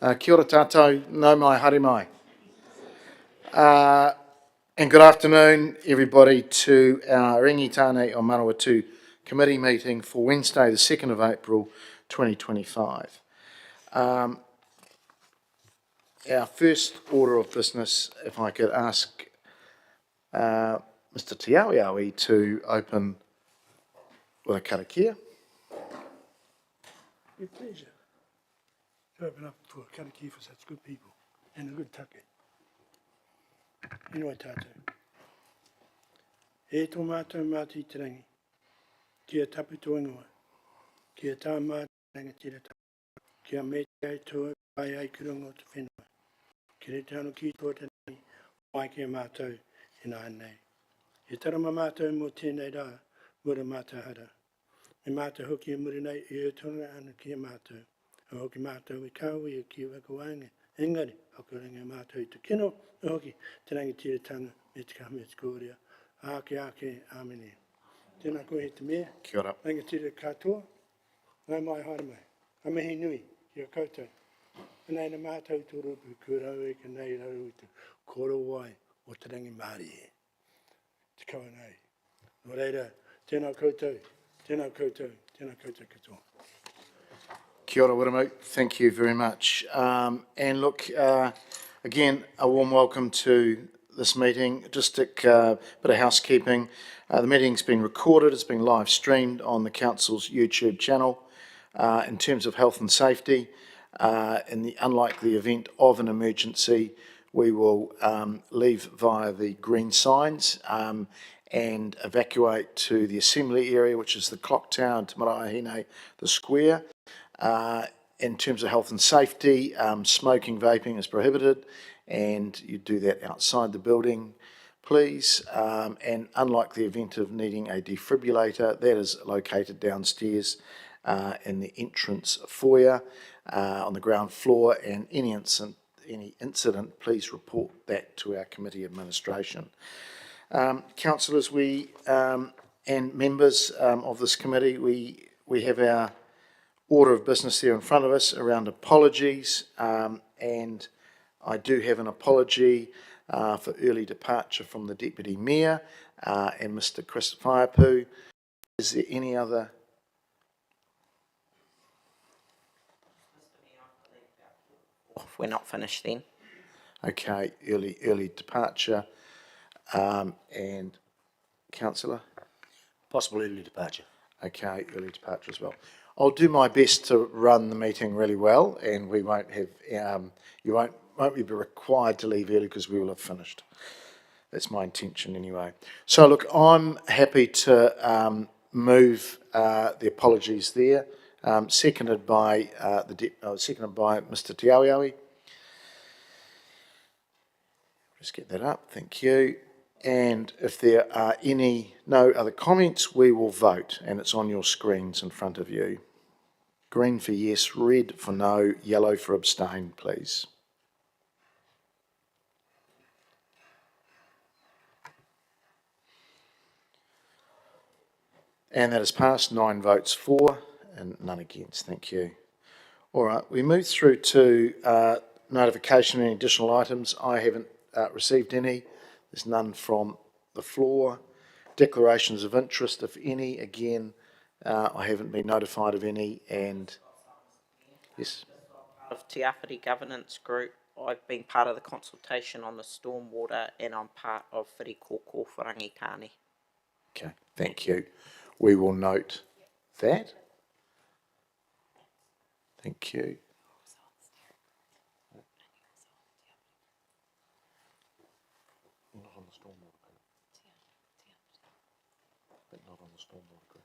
Kia ora tātou, no mai, haere mai. And good afternoon, everybody, to our Rangitāne or Manawatū committee meeting for Wednesday, the 2nd of April, 2025. Our first order of business, if I could ask Mr. Te Awi to open with a karakia. With pleasure to open up for a karakia for such good people and a good take. Inoi tātou. E tō mātou mātou te rangi, kia tapu tō ingoa, kia tā mātou ranga tira tātou, kia me te ai tō ai ai kurunga o te whenua, kia re tāno ki tō te rangi, mai kia mātou e nā nei. E tarama mātou mō tēnei rā, mura mātou hara. Me mātou hoki e muri nei e tōna anu kia mātou. A hoki mātou e kāui e kia wakawaanga. Engari, hakuranga mātou i te kino, a hoki te rangi tira tanga me te kaha me te kōrea. Ake, āmene. Tēnā koe he te mea. Kia ora. Rangi tira katoa. Nau mai haere mai. Ka mihi nui ki a koutou. Nei na mātou tō ropu kua rau e ka nei rau i te koro wai o te rangi Māori e. Te kaua nei. Nō reira, tēnā koutou, tēnā koutou, tēnā koutou katoa. Kia ora, Wiramu. Thank you very much. And look, again, a warm welcome to this meeting. Just a bit of housekeeping. The meeting's been recorded. It's been live streamed on the Council's YouTube channel. In terms of health and safety, in the unlikely event of an emergency, we will leave via the green signs and evacuate to the assembly area, which is the clock tower in Te Maraahine, the square. In terms of health and safety, smoking, vaping is prohibited, and you do that outside the building, please. And unlike the event of needing a defibrillator, that is located downstairs in the entrance foyer on the ground floor, and any incident, please report that to our committee administration. Councillors, and members of this committee, we have our order of business there in front of us around apologies, and I do have an apology for early departure from the Deputy Mayor and Mr. Chris Whaiapū. Is there any other? We're not finished then. Okay, early departure, and Councillor? Possible early departure. Okay, early departure as well. I'll do my best to run the meeting really well, and we won't have you won't be required to leave early because we will have finished. That's my intention anyway. So look, I'm happy to move the apologies there. Seconded by Mr. Te Awi. Just get that up. Thank you. And if there are no other comments, we will vote, and it's on your screens in front of you. Green for yes, red for no, yellow for abstain, please. And that is passed, 9 votes for and none against. Thank you. All right, we move through to notification of any additional items. I haven't received any. There's none from the floor. Declarations of interest, if any. Again, I haven't been notified of any. And yes, Of Te Awhiri Governance Group, I've been part of the consultation on the stormwater, and I'm part of Whiri Kōkō for Rangitāne. okay, thank you. We will note that. Thank you. Not on the stormwater group. But not on the stormwater group.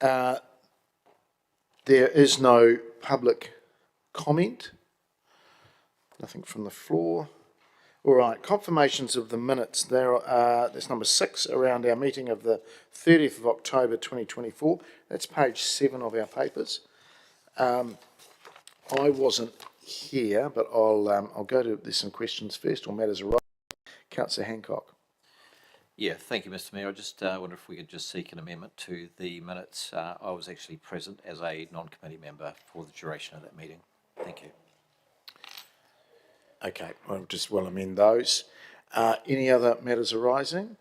Yeah. There is no public comment. Nothing from the floor. All right, confirmations of the minutes. There's number 6 around our meeting of the 30th of October 2024. That's page 7 of our papers. I wasn't here, but I'll go to, there's some questions first, or matters arise. Councillor Hancock. Yeah, thank you, Mr. Mayor. I just wonder if we could just seek an amendment to the minutes. I was actually present as a non-committee member for the duration of that meeting. Thank you. Okay, we'll amend those. Any other matters arising?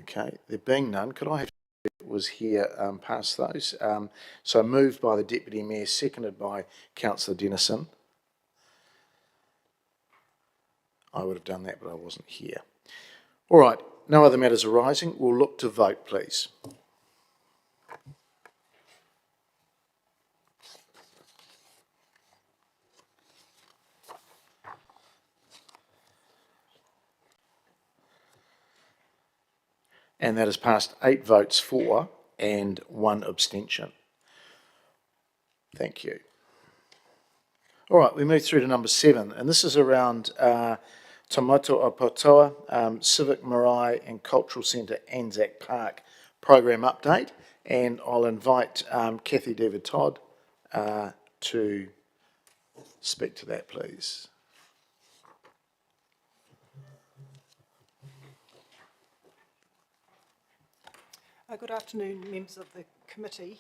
Okay, there being none, could I have was here pass those? So moved by the Deputy Mayor, seconded by Councillor Dennison. I would have done that, but I wasn't here. All right, no other matters arising. We'll look to vote, please. And that has passed 8 votes for and 1 abstention. Thank you. All right, we move through to number 7, and this is around Tomato Apotoa, Civic Marae and Cultural Centre Anzac Park program update, and I'll invite Kathy David-Todd to speak to that, please. Good afternoon, members of the committee.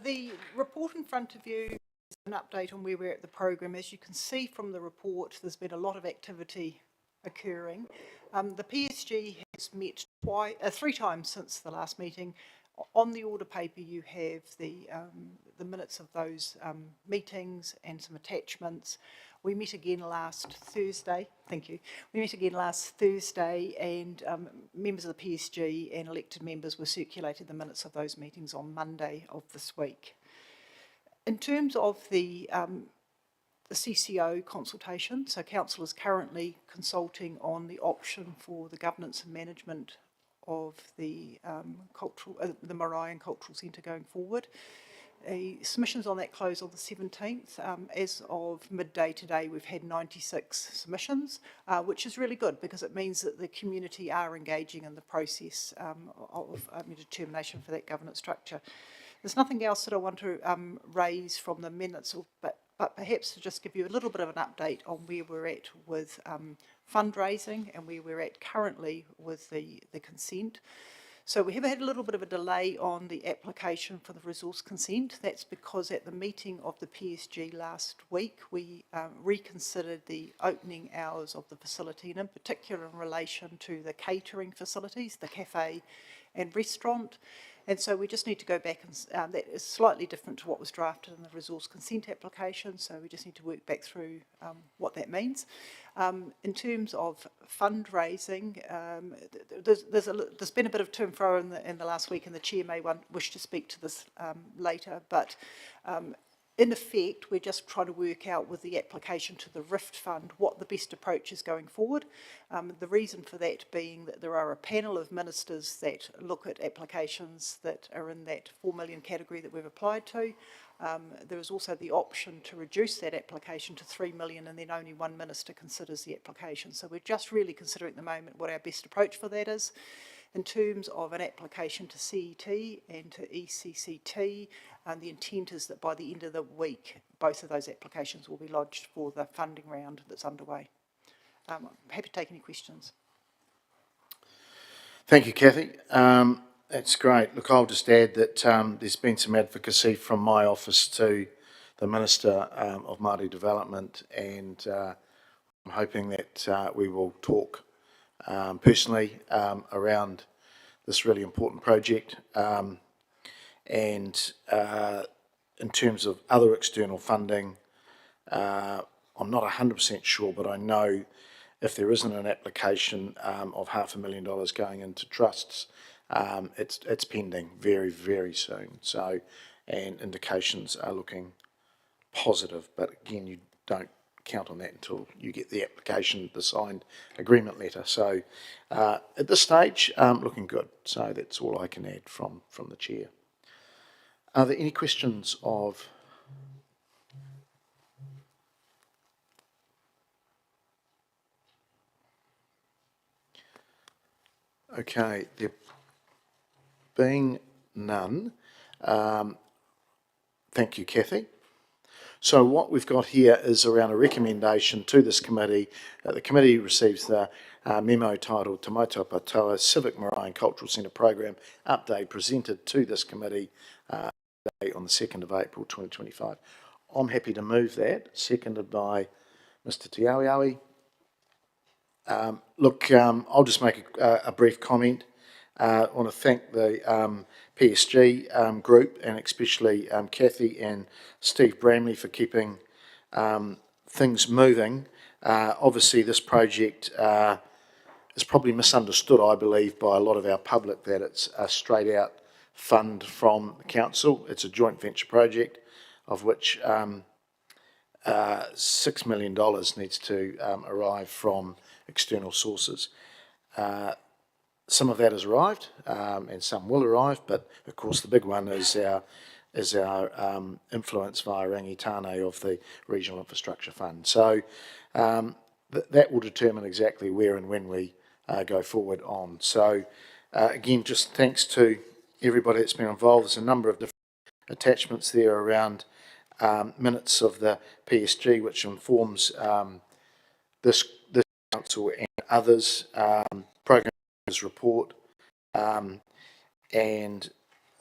The report in front of you is an update on where we're at the program. As you can see from the report, there's been a lot of activity occurring. The PSG has met 3 times since the last meeting. On the order paper, you have the minutes of those meetings and some attachments. We met again last Thursday. Thank you. We met again last Thursday, and members of the PSG and elected members were circulated the minutes of those meetings on Monday of this week. In terms of the CCO consultation, so Council is currently consulting on the option for the governance and management of the the Marae and Cultural Centre going forward. Submissions on that close on the 17th. As of midday today, we've had 96 submissions, which is really good because it means that the community are engaging in the process of determination for that governance structure. There's nothing else that I want to raise from the minutes, but perhaps to just give you a little bit of an update on where we're at with fundraising and where we're at currently with the consent. So we have had a little bit of a delay on the application for the resource consent. That's because at the meeting of the PSG last week, we reconsidered the opening hours of the facility, and in particular in relation to the catering facilities, the cafe and restaurant. And so we just need to go back and that is slightly different to what was drafted in the resource consent application. So we just need to work back through what that means. In terms of fundraising, there's been a bit of to and fro in the last week, and the chair may wish to speak to this later. But in effect, we're just trying to work out with the application to the RIFT fund what the best approach is going forward. The reason for that being that there are a panel of ministers that look at applications that are in that 4 million category that we've applied to. There is also the option to reduce that application to 3 million, and then only one minister considers the application. So we're just really considering at the moment what our best approach for that is. In terms of an application to CET and to ECCT, the intent is that by the end of the week, both of those applications will be lodged for the funding round that's underway. I'm happy to take any questions. Thank you, Kathy. That's great. Look, I'll just add that there's been some advocacy from my office to the Minister of Māori Development, and I'm hoping that we will talk personally around this really important project. And in terms of other external funding, I'm not 100% sure, but I know if there isn't an application of $500,000 going into trusts, it's pending very, very soon. So, and indications are looking positive, but again, you don't count on that until you get the application, the signed agreement letter. So, at this stage, looking good. So that's all I can add from the chair. Are there any questions of? Okay, there being none, thank you, Kathy. So what we've got here is around a recommendation to this committee. The committee receives the memo titled Te Mautapatoa Civic Marae and Cultural Centre Program Update presented to this committee on the 2nd of April 2025. I'm happy to move that, seconded by Mr Te Awiawi. I'll just make a brief comment. I want to thank the PSG group, and especially Kathy and Steve Bramley, for keeping things moving. Obviously, this project is probably misunderstood, I believe, by a lot of our public, that it's a straight out fund from the council. It's a joint venture project, of which $6 million needs to arrive from external sources. Some of that has arrived, and some will arrive, but of course the big one is our influence via Rangitāne of the Regional Infrastructure Fund. So that will determine exactly where and when we go forward on. So again, just thanks to everybody that's been involved. There's a number of different attachments there around minutes of the PSG, which informs this council and others, program's report, and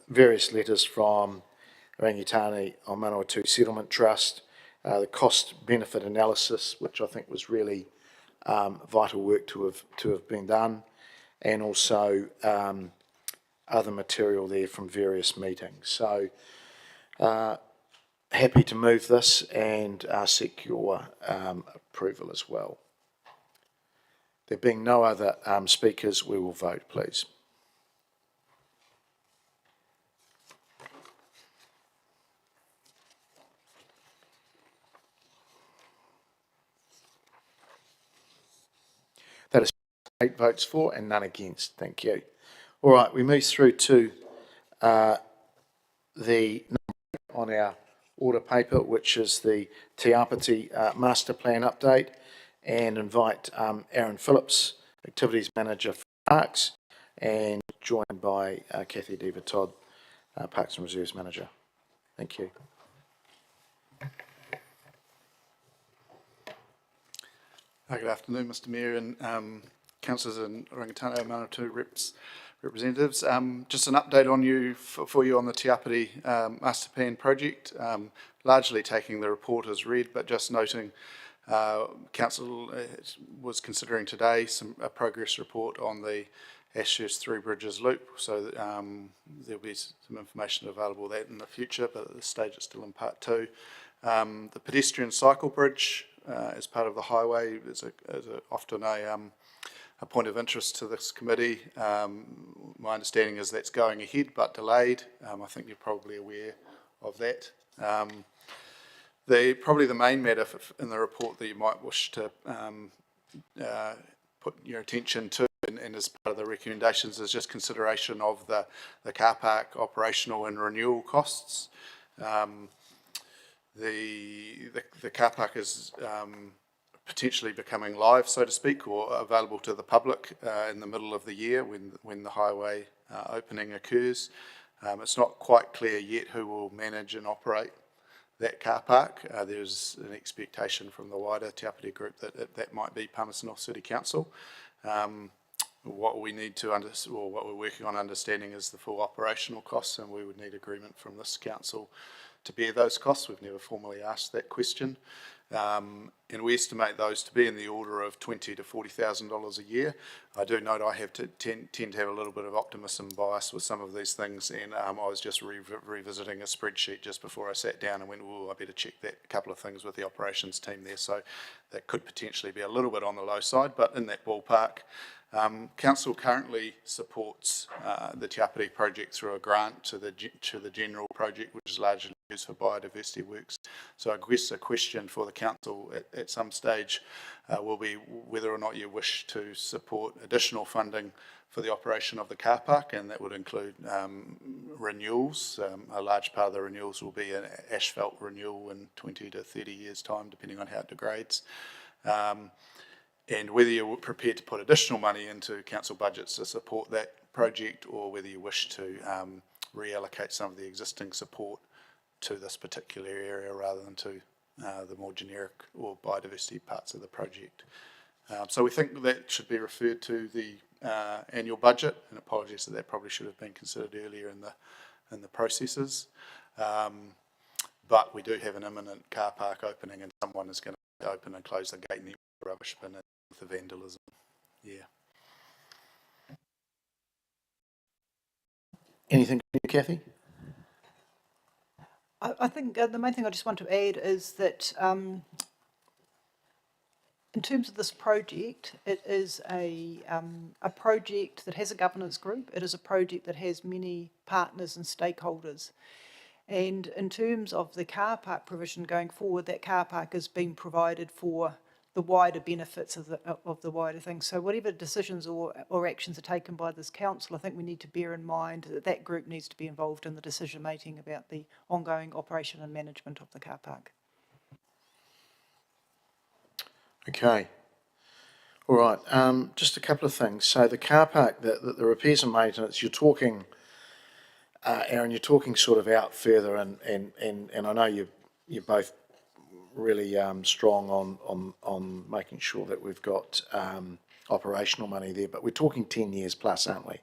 various letters from Rangitāne on Manawatū Settlement Trust, the cost-benefit analysis, which I think was really vital work to have been done, and also other material there from various meetings. So happy to move this and seek your approval as well. There being no other speakers, we will vote, please. That is 8 votes for and none against. Thank you. All right, we move through to the number on our order paper, which is the Te Apiti Master Plan update, and invite Aaron Phillips, Activities Manager for Parks, and joined by Kathy Diva-Todd, Parks and Reserves Manager. Thank you. Good afternoon, Mr Mayor and councillors and Rangitāne Manawatū representatives. Just an update on you for you on the Te Apiti Master Plan project. Largely taking the report as read, but just noting council was considering today a progress report on the Ashurst Three Bridges Loop. So there'll be some information available on that in the future, but at this stage it's still in part 2. The pedestrian cycle bridge as part of the highway is often a point of interest to this committee. My understanding is that's going ahead but delayed. I think you're probably aware of that. Probably the main matter in the report that you might wish to put your attention to, and as part of the recommendations, is just consideration of the car park operational and renewal costs. The car park is potentially becoming live, so to speak, or available to the public in the middle of the year when the highway opening occurs. It's not quite clear yet who will manage and operate that car park. There's an expectation from the wider Te Apiti group that might be Palmerston City Council. What we need to what we're working on understanding is the full operational costs, and we would need agreement from this council to bear those costs. We've never formally asked that question. And we estimate those to be in the order of $20,000 to $40,000 a year. I do note I have to tend to have a little bit of optimism bias with some of these things, and I was just revisiting a spreadsheet just before I sat down and went, oh, I better check that a couple of things with the operations team there. So that could potentially be a little bit on the low side, but in that ballpark. Council currently supports the Te Apiti project through a grant to the general project, which is largely used for biodiversity works. So I guess a question for the council at some stage will be whether or not you wish to support additional funding for the operation of the car park, and that would include renewals. A large part of the renewals will be an asphalt renewal in 20 to 30 years' time, depending on how it degrades. And whether you're prepared to put additional money into council budgets to support that project, or whether you wish to reallocate some of the existing support to this particular area rather than to the more generic or biodiversity parts of the project. So we think that should be referred to the annual budget, and apologies that probably should have been considered earlier in the processes. But we do have an imminent car park opening, and someone is going to open and close the gate and the rubbish bin with the vandalism. Yeah. Anything, Kathy? I think the main thing I just want to add is that in terms of this project, it is a project that has a governance group. It is a project that has many partners and stakeholders. And in terms of the car park provision going forward, that car park is being provided for the wider benefits of the wider thing. So whatever decisions or actions are taken by this council, I think we need to bear in mind that that group needs to be involved in the decision making about the ongoing operation and management of the car park. Okay. All right. Just a couple of things. So the car park, the repairs and maintenance, you're talking, Aaron, you're talking sort of out further, and I know you're both really strong on making sure that we've got operational money there, but we're talking 10 years plus, aren't we?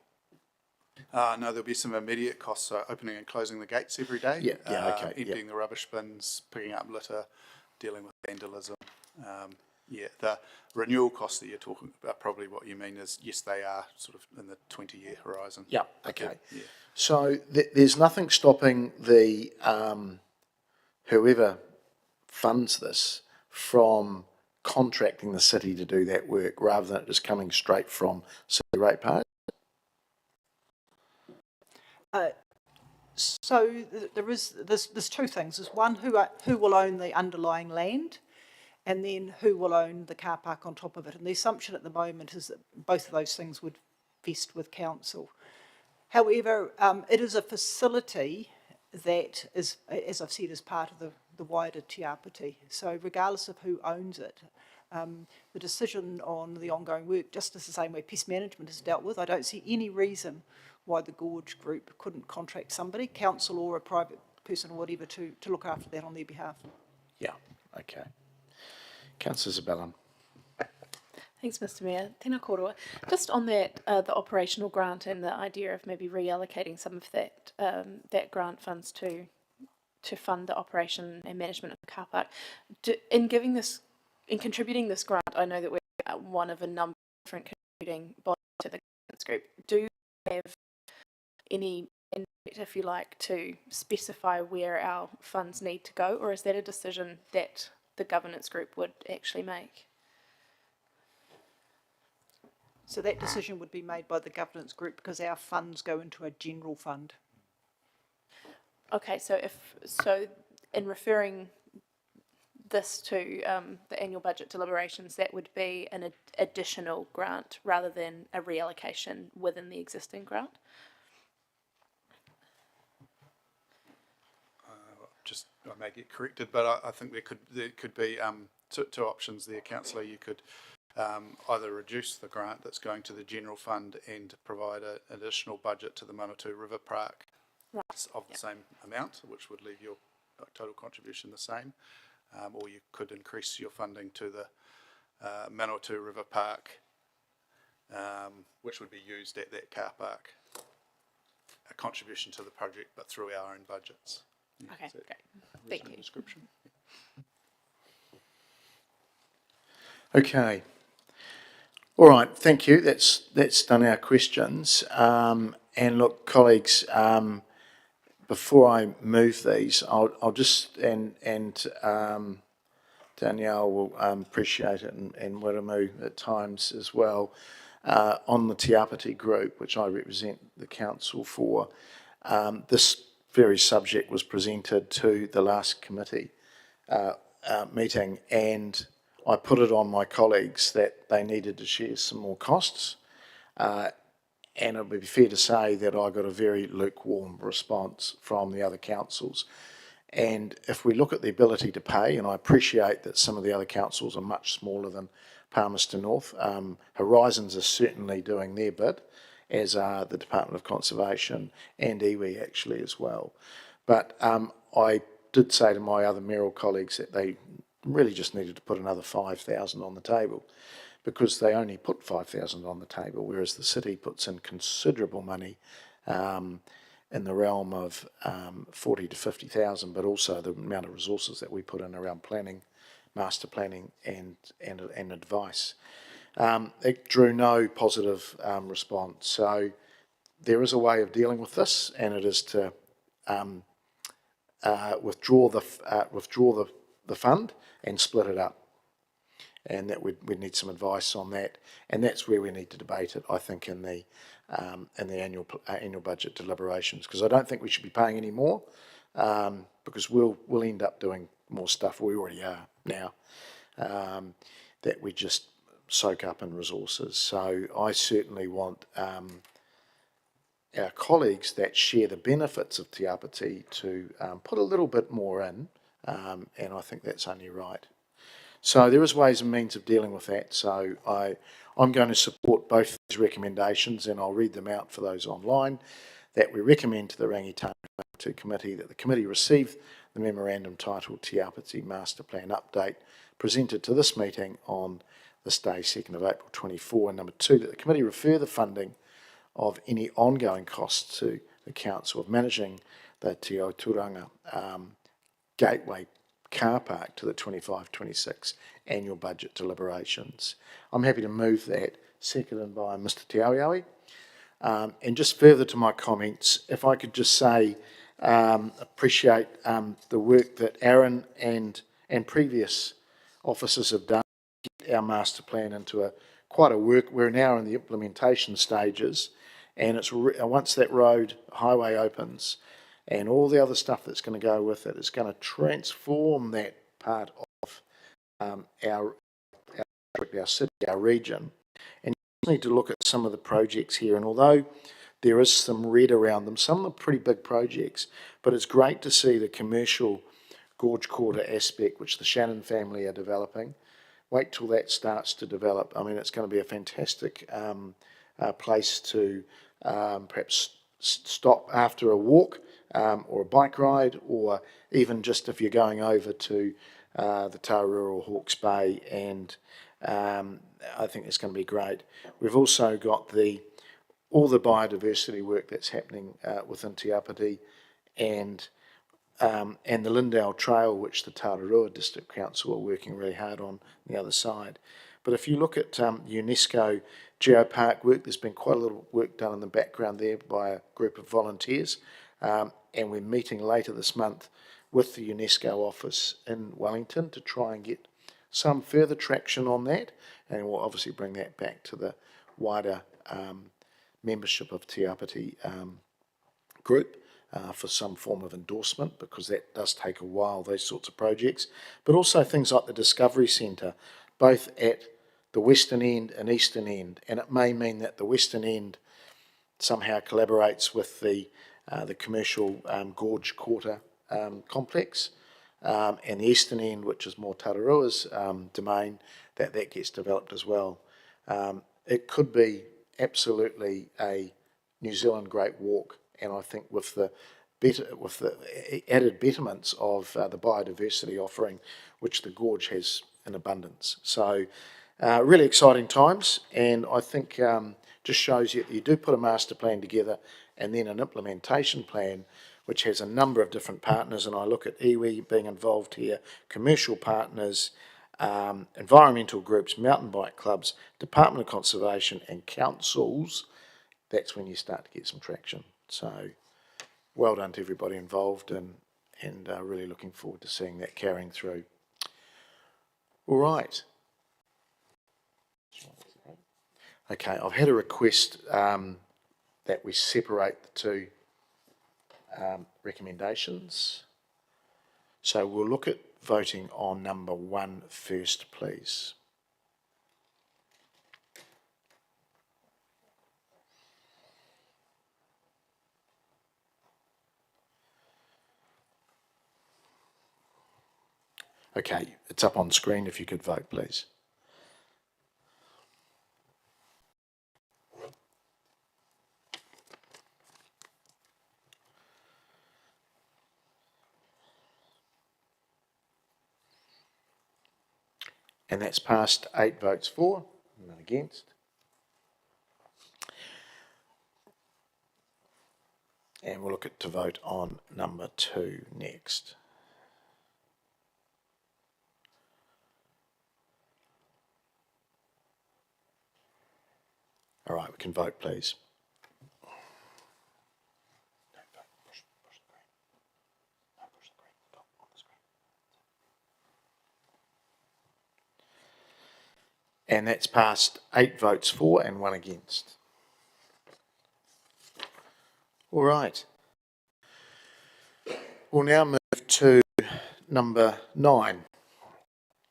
No, there'll be some immediate costs, opening and closing the gates every day. Yeah, okay. Emptying the rubbish bins, picking up litter, dealing with vandalism. The renewal costs that you're talking about, probably what you mean is, yes, they are sort of in the 20-year horizon. Yeah, okay. Yeah. So there's nothing stopping the whoever funds this from contracting the city to do that work rather than it just coming straight from city ratepayers? So there's two things. There's one, who will own the underlying land, and then who will own the car park on top of it. And the assumption at the moment is that both of those things would vest with council. However, it is a facility that is, as I've said, is part of the wider Te Apiti. So regardless of who owns it, the decision on the ongoing work, just as the same way pest management is dealt with, I don't see any reason why the Gorge Group couldn't contract somebody, council or a private person or whatever, to look after that on their behalf. Yeah, okay. Councillor Zabellon. Thanks, Mr Mayor. Tēnā koroa. Just on that, the operational grant and the idea of maybe reallocating some of that grant funds to fund the operation and management of the car park. In contributing this grant, I know that we're one of a number of different contributing bodies to the governance group. Do you have any input, if you like, to specify where our funds need to go, or is that a decision that the governance group would actually make? So that decision would be made by the governance group because our funds go into a general fund. Okay, so in referring this to the annual budget deliberations, that would be an additional grant rather than a reallocation within the existing grant? I may get corrected, but I think there could be two options there, Councillor. You could either reduce the grant that's going to the general fund and provide an additional budget to the Manawatū River Park of the same amount, which would leave your total contribution the same, or you could increase your funding to the Manawatū River Park, which would be used at that car park, a contribution to the project, but through our own budgets. Okay, great. Thank you. Description. Okay. All right, thank you. That's done our questions. And look, colleagues, before I move these, I'll just and Danielle will appreciate it, and Wiramu at times as well, on the Te Apiti group, which I represent the council for. This very subject was presented to the last committee meeting, and I put it on my colleagues that they needed to share some more costs, and it would be fair to say that I got a very lukewarm response from the other councils. And if we look at the ability to pay, and I appreciate that some of the other councils are much smaller than Palmerston North, Horizons is certainly doing their bit, as are the Department of Conservation and iwi actually as well. But I did say to my other mayoral colleagues that they really just needed to put another 5,000 on the table, because they only put 5,000 on the table, whereas the city puts in considerable money in the realm of 40 to 50,000, but also the amount of resources that we put in around planning, master planning and advice. It drew no positive response. So there is a way of dealing with this, and it is to withdraw the fund and split it up. And that we'd need some advice on that, and that's where we need to debate it, I think, in the annual budget deliberations, because I don't think we should be paying any more, because we'll end up doing more stuff. We already are now, that we just soak up in resources. So I certainly want our colleagues that share the benefits of Te Apiti to put a little bit more in, and I think that's only right. So there is ways and means of dealing with that. So I'm going to support both these recommendations, and I'll read them out for those online. That we recommend to the Rangitāne Committee that the committee receive the memorandum titled Te Apiti Master Plan Update presented to this meeting on this day, 2nd of April 24. And number 2, that the committee refer the funding of any ongoing costs to the council of managing the Te Auturanga Gateway car park to the 25-26 annual budget deliberations. I'm happy to move that, seconded by Mr. Te Awiawi. And just further to my comments, if I could just say, appreciate the work that Aaron and previous officers have done to get our master plan into quite a work. We're now in the implementation stages, and it's once that highway opens, and all the other stuff that's going to go with it is going to transform that part of our city, our region. And you need to look at some of the projects here, and although there is some red around them, some of them are pretty big projects, but it's great to see the commercial gorge quarter aspect, which the Shannon family are developing. Wait till that starts to develop. I mean, it's going to be a fantastic place to perhaps stop after a walk, or a bike ride, or even just if you're going over to the Tararua or Hawke's Bay, and I think it's going to be great. We've also got all the biodiversity work that's happening within Te Apiti, and the Lindale Trail, which the Tararua District Council are working really hard on the other side. But if you look at UNESCO Geopark work, there's been quite a little work done in the background there by a group of volunteers. And we're meeting later this month with the UNESCO office in Wellington to try and get some further traction on that, and we'll obviously bring that back to the wider membership of Te Apiti group for some form of endorsement, because that does take a while, those sorts of projects. But also things like the Discovery Centre, both at the western end and eastern end, and it may mean that the western end somehow collaborates with the commercial gorge quarter complex, and the eastern end, which is more Tararua's domain, that gets developed as well. It could be absolutely a New Zealand Great Walk, and I think with the added betterments of the biodiversity offering, which the gorge has in abundance. So really exciting times, and I think just shows you do put a master plan together and then an implementation plan which has a number of different partners, and I look at iwi being involved here, commercial partners, environmental groups, mountain bike clubs, Department of Conservation and councils. That's when you start to get some traction. So well done to everybody involved, and really looking forward to seeing that carrying through. All right. Okay, I've had a request that we separate the two recommendations. So we'll look at voting on number 1 first, please. Okay, it's up on screen if you could vote, please. And that's passed 8 votes for, none against. And we'll look at to vote on number 2 next. All right, we can vote, please. And that's passed 8 votes for and 1 against. All right. We'll now move to number 9.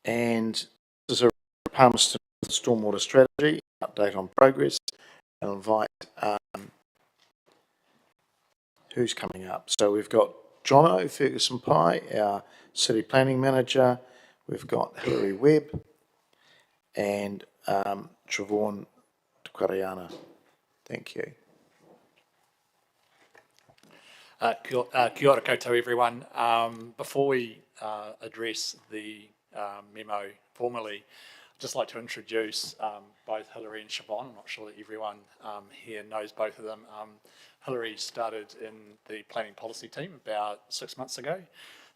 And this is a Palmerston Stormwater Strategy, update on progress. I'll invite who's coming up. So we've got Jono Ferguson-Pye, our City Planning Manager. We've got Hilary Webb and Trevor Tukwariana. Thank you. Kia ora koutou, everyone. Before we address the memo formally, I'd just like to introduce both Hilary and Siobhan. I'm not sure that everyone here knows both of them. Hilary started in the planning policy team about 6 months ago,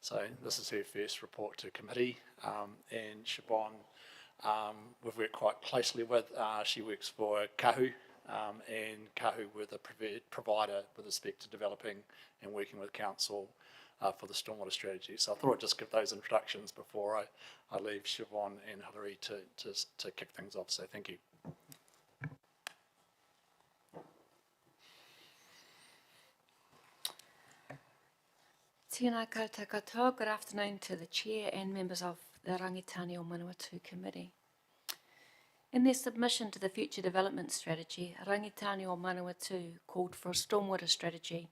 so this is her first report to committee. And Siobhan, we've worked quite closely with. She works for Kahu, and Kahu were the provider with respect to developing and working with council for the stormwater strategy. So I thought I'd just give those introductions before I leave Siobhan and Hilary to kick things off. So thank you. Tēnā koutou katoa. Good afternoon to the Chair and members of the Rangitāne o Manawatū Committee. In their submission to the Future Development Strategy, Rangitāne o Manawatū called for a stormwater strategy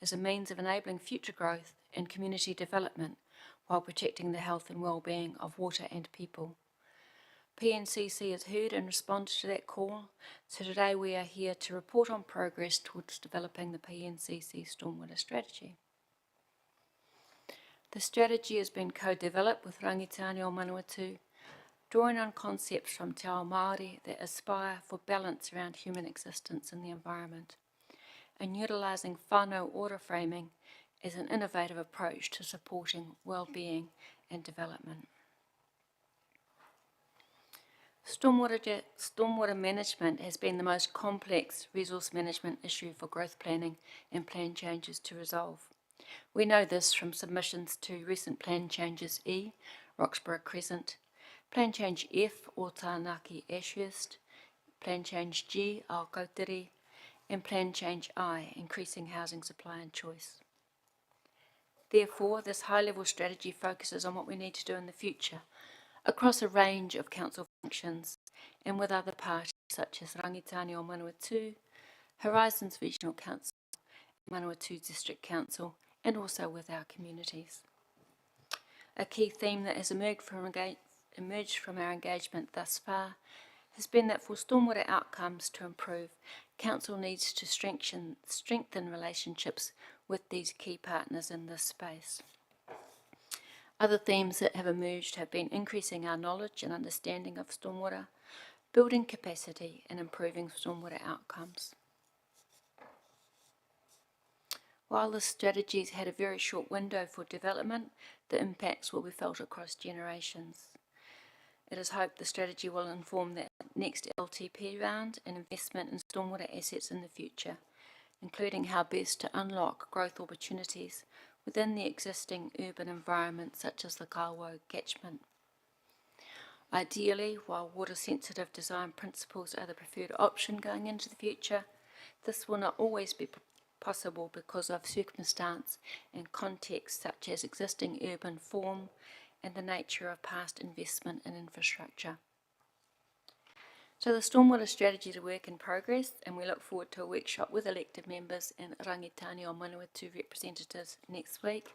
as a means of enabling future growth and community development while protecting the health and well-being of water and people. PNCC has heard and responded to that call, so today we are here to report on progress towards developing the PNCC stormwater strategy. The strategy has been co-developed with Rangitāne o Manawatū, drawing on concepts from Te Ao Māori that aspire for balance around human existence in the environment, and utilising whānau order framing as an innovative approach to supporting well-being and development. Stormwater management has been the most complex resource management issue for growth planning and plan changes to resolve. We know this from submissions to recent plan changes E, Roxburgh Crescent, Plan Change F, or Tānaki Ashurst, Plan Change G, Aokautiri, and Plan Change I, Increasing Housing Supply and Choice. Therefore, this high-level strategy focuses on what we need to do in the future, across a range of council functions, and with other parties such as Rangitāne o Manawatū, Horizons Regional Council, Manawatū District Council, and also with our communities. A key theme that has emerged from our engagement thus far has been that for stormwater outcomes to improve, Council needs to strengthen relationships with these key partners in this space. Other themes that have emerged have been increasing our knowledge and understanding of stormwater, building capacity, and improving stormwater outcomes. While this strategy has had a very short window for development, the impacts will be felt across generations. It is hoped the strategy will inform the next LTP round and investment in stormwater assets in the future, including how best to unlock growth opportunities within the existing urban environment such as the Kawo catchment. Ideally, while water-sensitive design principles are the preferred option going into the future, this will not always be possible because of circumstance and context such as existing urban form and the nature of past investment in infrastructure. So the stormwater strategy is a work in progress, and we look forward to a workshop with elected members and Rangitāne o Manawatū representatives next week.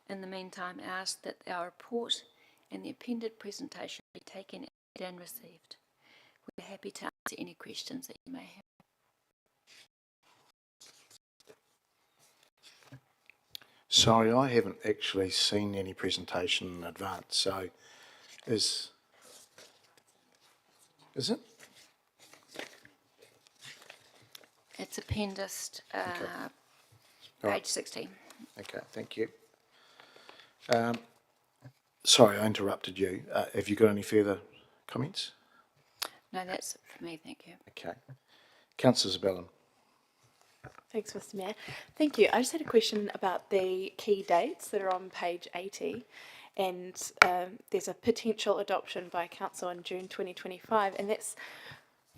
In the meantime, I ask that our report and the appended presentation be taken and received. We're happy to answer any questions that you may have. Sorry, I haven't actually seen any presentation in advance, so is Is it? It's appendiced, Right. page 16. Okay, thank you. Sorry, I interrupted you. Have you got any further comments? No, that's it for me, thank you. Okay. Councillor Zabellin. Thanks, Mr. Mayor. Thank you. I just had a question about the key dates that are on page 80. And there's a potential adoption by council in June 2025, and that's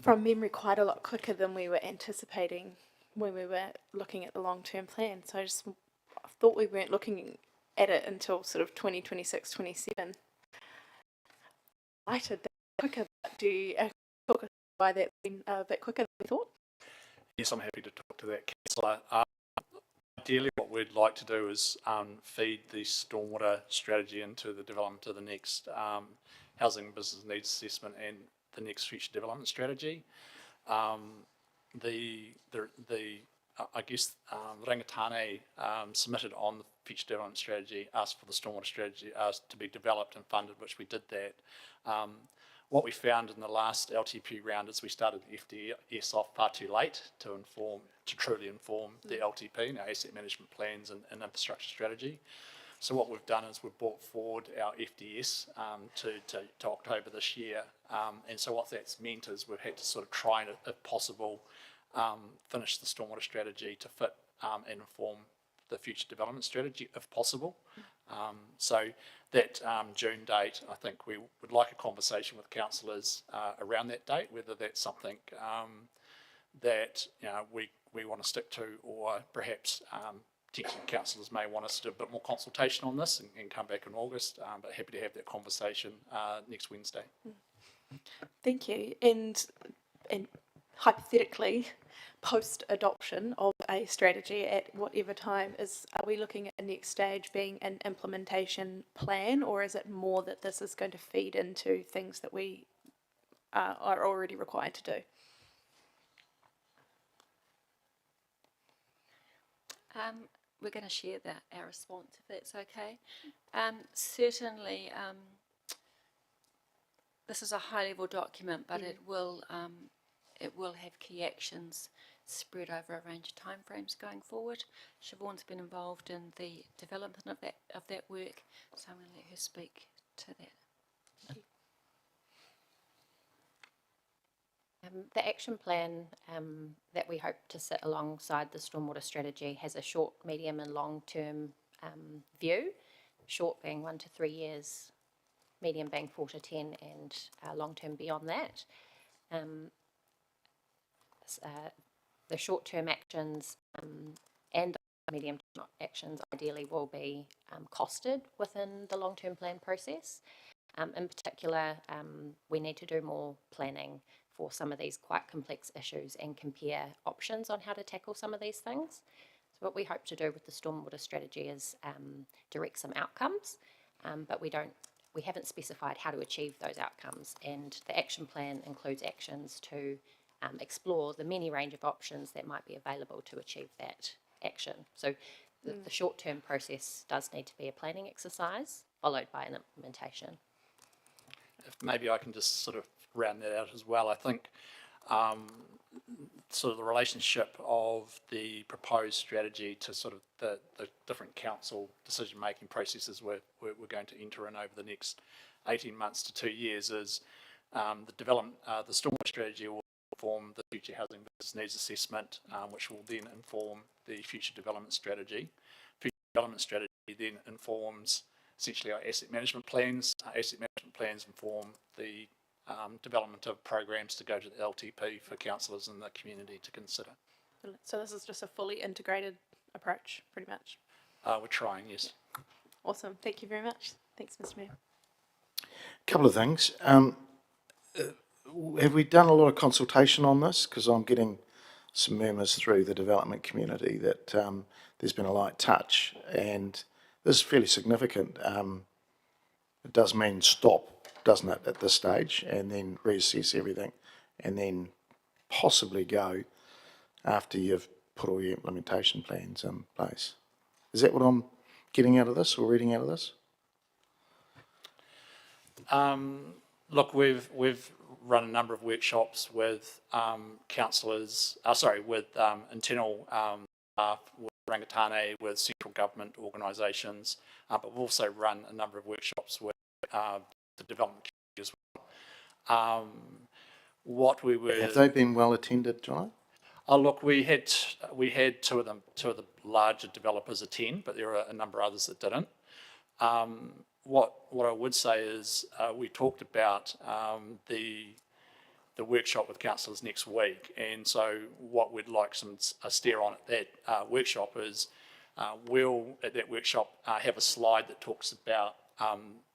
from memory quite a lot quicker than we were anticipating when we were looking at the long-term plan. So I just thought we weren't looking at it until sort of 2026, 27. Lighted that quicker, but do you talk us why that's been a bit quicker than we thought? Yes, I'm happy to talk to that, Councillor. Ideally, what we'd like to do is feed the stormwater strategy into the development of the next housing and business needs assessment and the next future development strategy. Rangitāne submitted on the future development strategy, asked for the stormwater strategy to be developed and funded, which we did that. What we found in the last LTP round is we started the FDS off far too late to truly inform the LTP, our asset management plans and infrastructure strategy. So what we've done is we've brought forward our FDS to October this year. And so what that's meant is we've had to sort of try and, if possible, finish the stormwater strategy to fit and inform the future development strategy, if possible. So that June date, I think we would like a conversation with councillors around that date, whether that's something that we want to stick to, or perhaps potentially councillors may want us to do a bit more consultation on this and come back in August, but happy to have that conversation next Wednesday. Thank you. And hypothetically, post-adoption of a strategy at whatever time, are we looking at the next stage being an implementation plan, or is it more that this is going to feed into things that we are already required to do? We're going to share our response, if that's okay. Certainly, this is a high-level document, but it will have key actions spread over a range of timeframes going forward. Siobhan's been involved in the development of that work, so I'm going to let her speak to that. Thank you. The action plan that we hope to sit alongside the stormwater strategy has a short, medium and long-term view, short being 1 to 3 years, medium being 4 to 10 and long-term beyond that. The short-term actions and medium-term actions ideally will be costed within the long-term plan process. In particular, we need to do more planning for some of these quite complex issues and compare options on how to tackle some of these things. So what we hope to do with the stormwater strategy is direct some outcomes, but we haven't specified how to achieve those outcomes, and the action plan includes actions to explore the many range of options that might be available to achieve that action. So the short-term process does need to be a planning exercise followed by an implementation. If maybe I can just sort of round that out as well. I think sort of the relationship of the proposed strategy to sort of the different council decision-making processes we're going to enter in over the next 18 months to 2 years is the stormwater strategy will inform the future housing business needs assessment, which will then inform the future development strategy. Future development strategy then informs essentially our asset management plans. Our asset management plans inform the development of programs to go to the LTP for councillors in the community to consider. So this is just a fully integrated approach, pretty much? We're trying, yes. Awesome. Thank you very much. Thanks, Mr. Mayor. A couple of things. Have we done a lot of consultation on this? Because I'm getting some murmurs through the development community that there's been a light touch, and this is fairly significant. It does mean stop, doesn't it, at this stage, and then reassess everything, and then possibly go after you've put all your implementation plans in place. Is that what I'm getting out of this, or reading out of this? Look, we've run a number of workshops with councillors, with internal staff, with Rangitāne, with central government organisations, but we've also run a number of workshops with the development community as well. What we were... Have they been well attended, John? Oh, look, we had two of the larger developers attend, but there are a number of others that didn't. What I would say is we talked about the workshop with councillors next week, and so what we'd like a steer on at that workshop is we'll at that workshop have a slide that talks about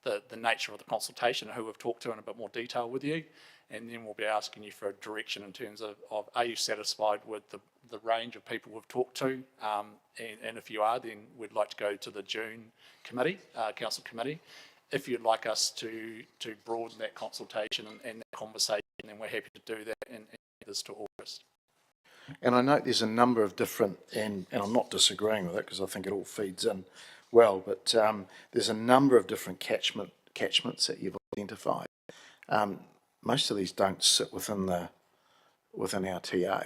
the nature of the consultation, who we've talked to in a bit more detail with you, and then we'll be asking you for a direction in terms of are you satisfied with the range of people we've talked to, and if you are, then we'd like to go to the June committee, council committee. If you'd like us to broaden that consultation and that conversation, then we're happy to do that and this to August. And I note there's a number of different, and I'm not disagreeing with it because I think it all feeds in well, but there's a number of different catchments that you've identified. Most of these don't sit within our TA.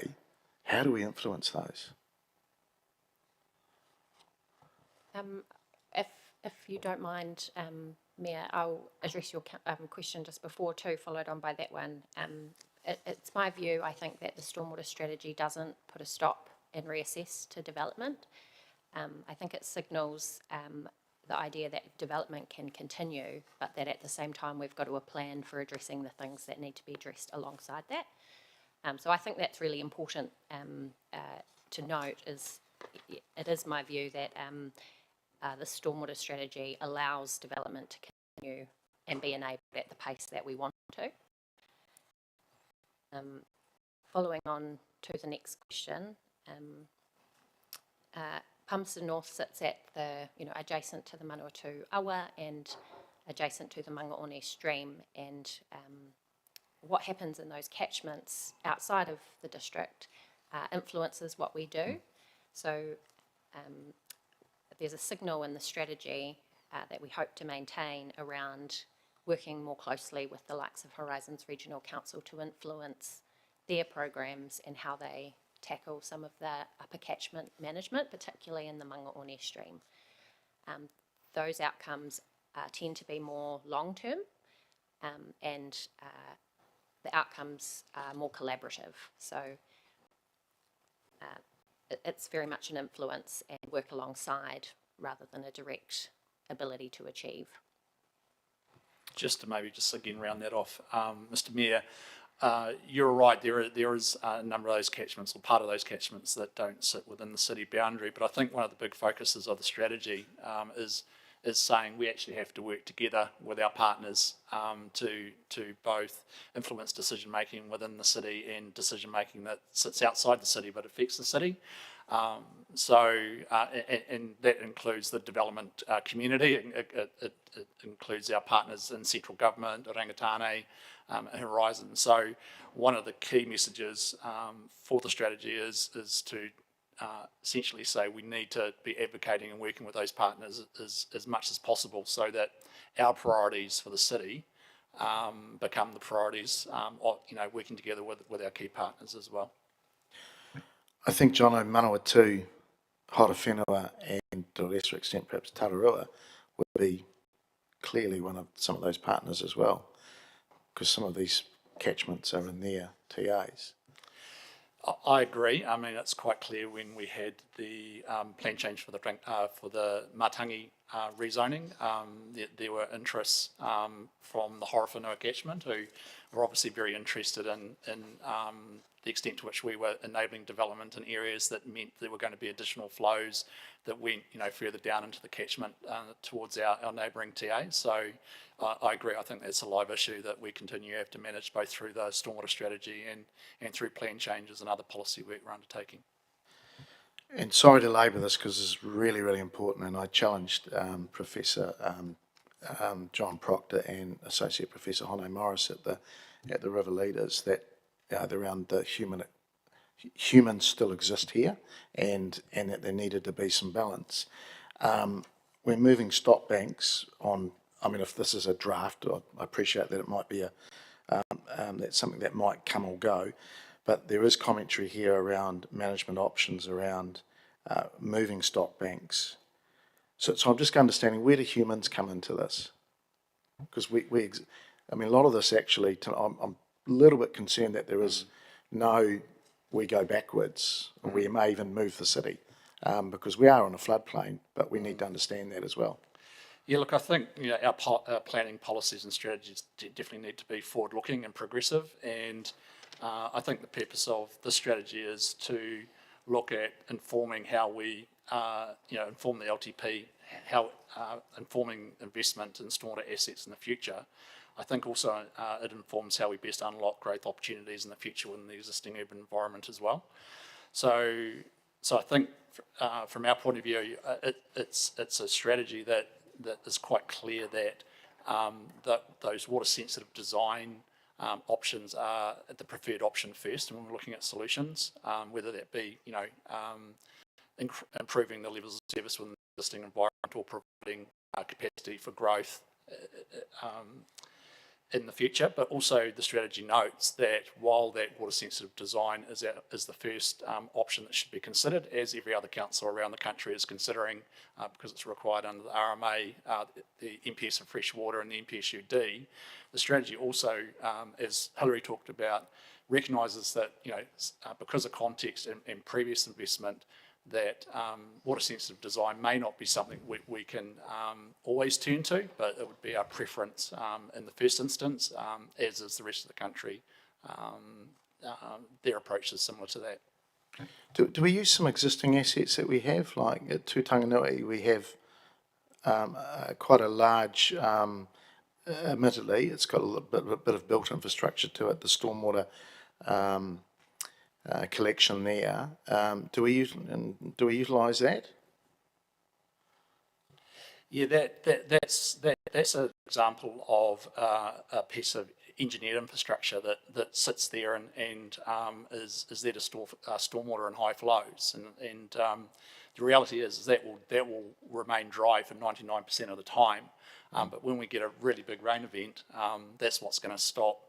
How do we influence those? If you don't mind, Mayor, I'll address your question just before too, followed on by that one. It's my view, I think, that the stormwater strategy doesn't put a stop and reassess to development. I think it signals the idea that development can continue, but that at the same time we've got a plan for addressing the things that need to be addressed alongside that. So I think that's really important to note. It is my view that the stormwater strategy allows development to continue and be enabled at the pace that we want to. Following on to the next question, Palmerston North sits at the, adjacent to the Manawatū awa and adjacent to the Mangaone stream, and what happens in those catchments outside of the district influences what we do. So there's a signal in the strategy that we hope to maintain around working more closely with the likes of Horizons Regional Council to influence their programs and how they tackle some of the upper catchment management, particularly in the Mangaone stream. Those outcomes tend to be more long-term, and the outcomes are more collaborative. So it's very much an influence and work alongside rather than a direct ability to achieve. Just to maybe just again round that off, Mr. Mayor, you're right, there is a number of those catchments, or part of those catchments, that don't sit within the city boundary, but I think one of the big focuses of the strategy is saying we actually have to work together with our partners to both influence decision making within the city and decision making that sits outside the city but affects the city. And that includes the development community. It includes our partners in central government, Rangitāne, and Horizon. So one of the key messages for the strategy is to essentially say we need to be advocating and working with those partners as much as possible, so that our priorities for the city become the priorities, working together with our key partners as well. I think, John, Manawatū, Horowhenua, and to a lesser extent perhaps Tararua would be clearly one of some of those partners as well, because some of these catchments are in their TAs. I agree. I mean, it's quite clear when we had the plan change for the Matangi rezoning, there were interests from the Horowhenua catchment who were obviously very interested in the extent to which we were enabling development in areas that meant there were going to be additional flows that went, further down into the catchment towards our neighbouring TA. So I agree. I think that's a live issue that we continue to have to manage both through the stormwater strategy and through plan changes and other policy work we're undertaking. And sorry to labour this because it's really, really important, and I challenged Professor John Proctor and Associate Professor Hone Morris at the River Leaders that around the humans still exist here, and that there needed to be some balance. We're moving stop banks on. I mean, if this is a draft, I appreciate that it might be a That's something that might come or go, but there is commentary here around management options, around moving stock banks. So I'm just understanding, where do humans come into this? Because I mean, a lot of this actually, I'm a little bit concerned that there is we go backwards, or we may even move the city, because we are on a floodplain, but we need to understand that as well. Yeah, look, I think our planning policies and strategies definitely need to be forward-looking and progressive, and I think the purpose of this strategy is to look at informing how we, inform the LTP, how informing investment in stormwater assets in the future. I think also it informs how we best unlock growth opportunities in the future within the existing urban environment as well. So I think from our point of view, it's a strategy that is quite clear that those water-sensitive design options are the preferred option first, and when we're looking at solutions, whether that be improving the levels of service within the existing environment or providing capacity for growth in the future. But also the strategy notes that while that water-sensitive design is the first option that should be considered, as every other council around the country is considering, because it's required under the RMA, the MPS of fresh water and the MPSUD, the strategy also, as Hilary talked about, recognises that because of context and previous investment, that water-sensitive design may not be something we can always turn to, but it would be our preference in the first instance, as is the rest of the country. Their approach is similar to that. Do we use some existing assets that we have? Like at Tūtanganui, we have quite a large, admittedly, it's got a bit of built infrastructure to it, the stormwater collection there. Do we utilise that? Yeah, that's an example of a piece of engineered infrastructure that sits there and is there to store stormwater in high flows, and the reality is that will remain dry for 99% of the time. But when we get a really big rain event, that's what's going to stop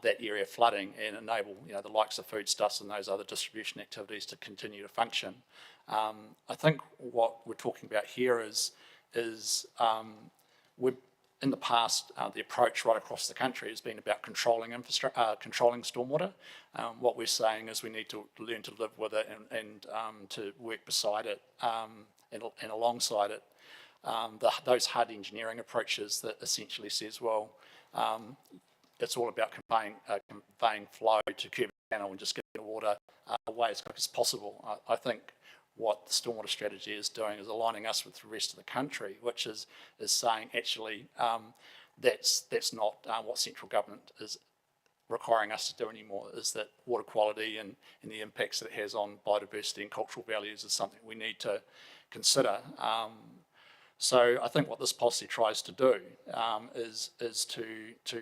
that area flooding and enable the likes of foodstuffs and those other distribution activities to continue to function. I think what we're talking about here is we've in the past the approach right across the country has been about controlling stormwater. What we're saying is we need to learn to live with it and to work beside it and alongside it. Those hard engineering approaches that essentially says, well, it's all about conveying flow to curb the channel and just getting the water away as quick as possible. I think what the stormwater strategy is doing is aligning us with the rest of the country, which is saying actually that's not what central government is requiring us to do anymore, is that water quality and the impacts that it has on biodiversity and cultural values is something we need to consider. So I think what this policy tries to do is to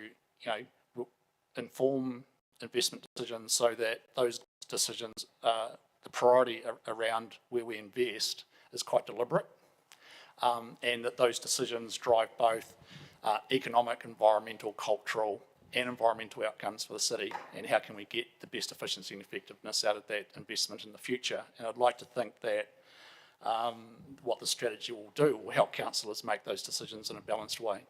inform investment decisions so that those decisions, the priority around where we invest is quite deliberate, and that those decisions drive both economic, environmental, cultural and environmental outcomes for the city, and how can we get the best efficiency and effectiveness out of that investment in the future. And I'd like to think that what the strategy will do will help councillors make those decisions in a balanced way.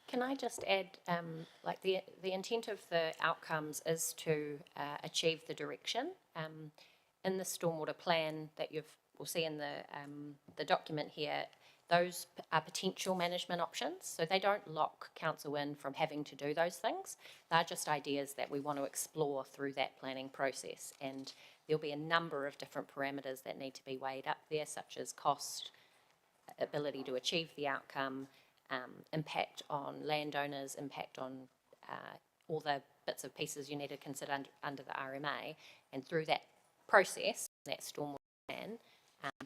Can I just add, like the intent of the outcomes is to achieve the direction in the stormwater plan that we'll see in the document here. Those are potential management options, so they don't lock council in from having to do those things. They're just ideas that we want to explore through that planning process, and there'll be a number of different parameters that need to be weighed up there, such as cost, ability to achieve the outcome, impact on landowners, impact on all the bits and pieces you need to consider under the RMA. And through that process, that stormwater plan,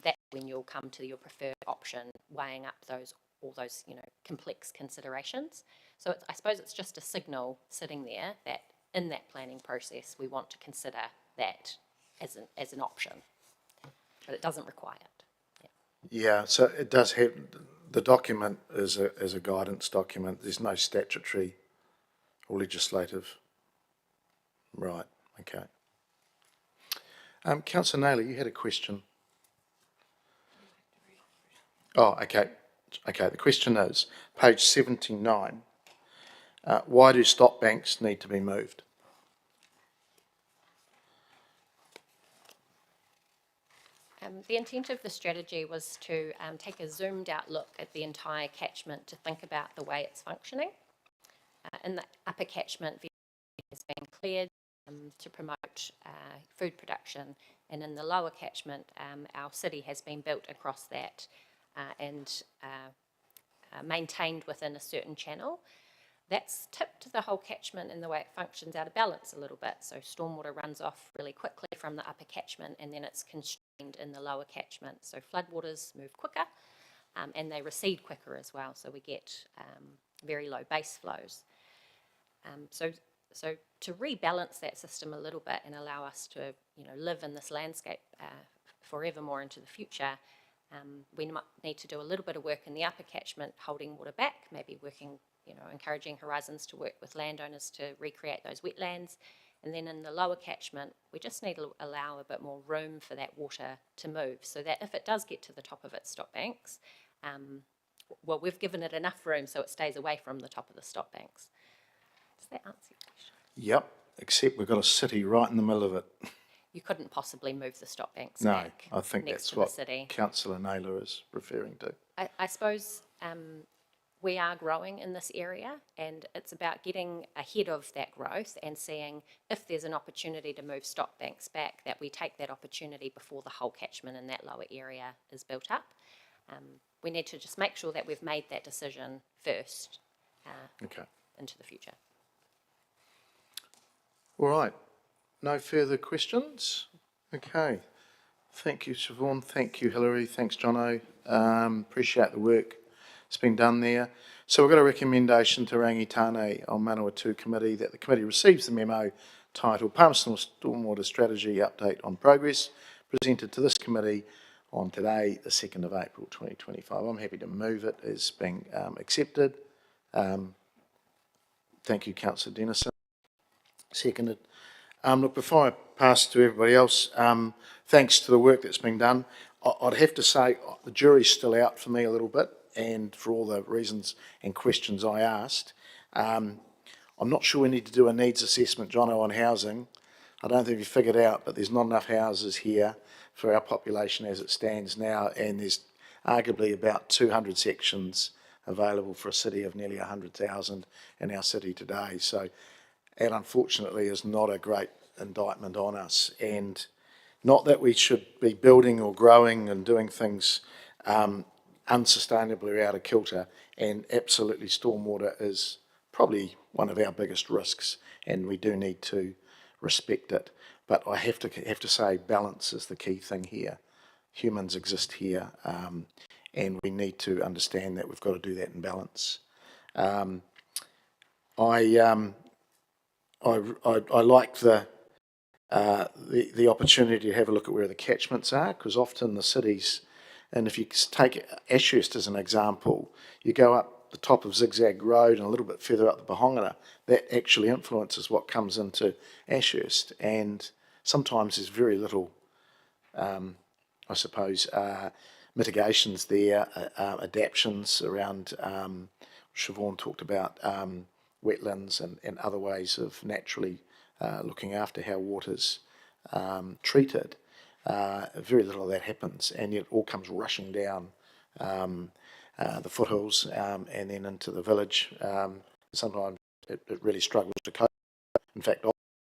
that's when you'll come to your preferred option, weighing up all those complex considerations. So I suppose it's just a signal sitting there that in that planning process we want to consider that as an option, but it doesn't require it. Yeah, so it does have the document is a guidance document. There's no statutory or legislative. Right, okay. Councillor Naylor, you had a question. Oh, okay. Okay, the question is, page 79, why do stop banks need to be moved? The intent of the strategy was to take a zoomed out look at the entire catchment to think about the way it's functioning. In the upper catchment, has been cleared to promote food production, and in the lower catchment, our city has been built across that and maintained within a certain channel. That's tipped the whole catchment and the way it functions out of balance a little bit. So stormwater runs off really quickly from the upper catchment, and then it's constrained in the lower catchment. So floodwaters move quicker and they recede quicker as well. So we get very low base flows. So to rebalance that system a little bit and allow us to, live in this landscape forevermore into the future, we might need to do a little bit of work in the upper catchment, holding water back, maybe working, encouraging Horizons to work with landowners to recreate those wetlands. And then in the lower catchment, we just need to allow a bit more room for that water to move, so that if it does get to the top of its stop banks, we've given it enough room so it stays away from the top of the stop banks. Does that answer your question? Yep, except we've got a city right in the middle of it. You couldn't possibly move the stop banks No, back. I think next that's to what the city. Councillor Naylor is referring to. I suppose we are growing in this area, and it's about getting ahead of that growth and seeing if there's an opportunity to move stop banks back, that we take that opportunity before the whole catchment in that lower area is built up. We need to just make sure that we've made that decision first into the future. All right. No further questions? Okay. Thank you, Siobhan. Thank you, Hilary. Thanks, Jono. Appreciate the work that's been done there. So we've got a recommendation to Rangitāne on Manawatū Committee that the committee receives the memo titled Palmerston Stormwater Strategy Update on Progress, presented to this committee on today, the 2nd of April 2025. I'm happy to move it as being accepted. Thank you, Councillor Dennison. Seconded. Look, before I pass to everybody else, thanks to the work that's been done, I'd have to say the jury's still out for me a little bit, and for all the reasons and questions I asked. I'm not sure we need to do a needs assessment, Jono, on housing. I don't think you figured out, but there's not enough houses here for our population as it stands now, and there's arguably about 200 sections available for a city of nearly 100,000 in our city today. So, and unfortunately is not a great indictment on us. And not that we should be building or growing and doing things unsustainably out of kilter, and absolutely stormwater is probably one of our biggest risks, and we do need to respect it. But I have to say balance is the key thing here. Humans exist here, and we need to understand that we've got to do that in balance. I like the opportunity to have a look at where the catchments are, because often the cities, and if you take Ashurst as an example, you go up the top of Zigzag Road and a little bit further up the Bahongara, that actually influences what comes into Ashurst, and sometimes there's very little, I suppose, mitigations there, adaptions around, Siobhan talked about wetlands and other ways of naturally looking after how water's treated. Very little of that happens, and yet it all comes rushing down the foothills and then into the village. Sometimes it really struggles to cope. In fact, often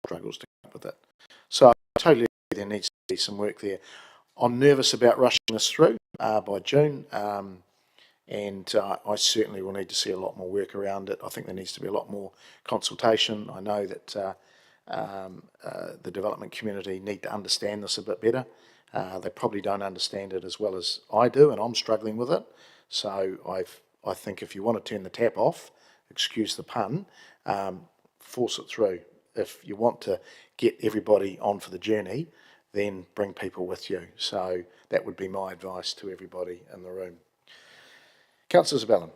struggles to cope with it. So I totally agree there needs to be some work there. I'm nervous about rushing this through by June. And I certainly will need to see a lot more work around it. I think there needs to be a lot more consultation. I know that the development community need to understand this a bit better. They probably don't understand it as well as I do, and I'm struggling with it. So I think if you want to turn the tap off, excuse the pun, force it through. If you want to get everybody on for the journey, then bring people with you. So that would be my advice to everybody in the room. Councillor Zabellin.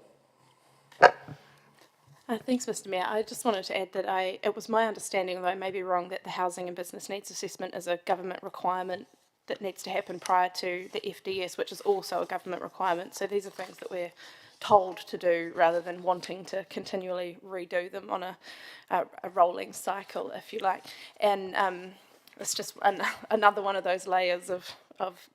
Thanks, Mr. Mayor. I just wanted to add that it was my understanding, although I may be wrong, that the Housing and Business Needs Assessment is a government requirement that needs to happen prior to the FDS, which is also a government requirement. So these are things that we're told to do rather than wanting to continually redo them on a rolling cycle, if you like. And it's just another one of those layers of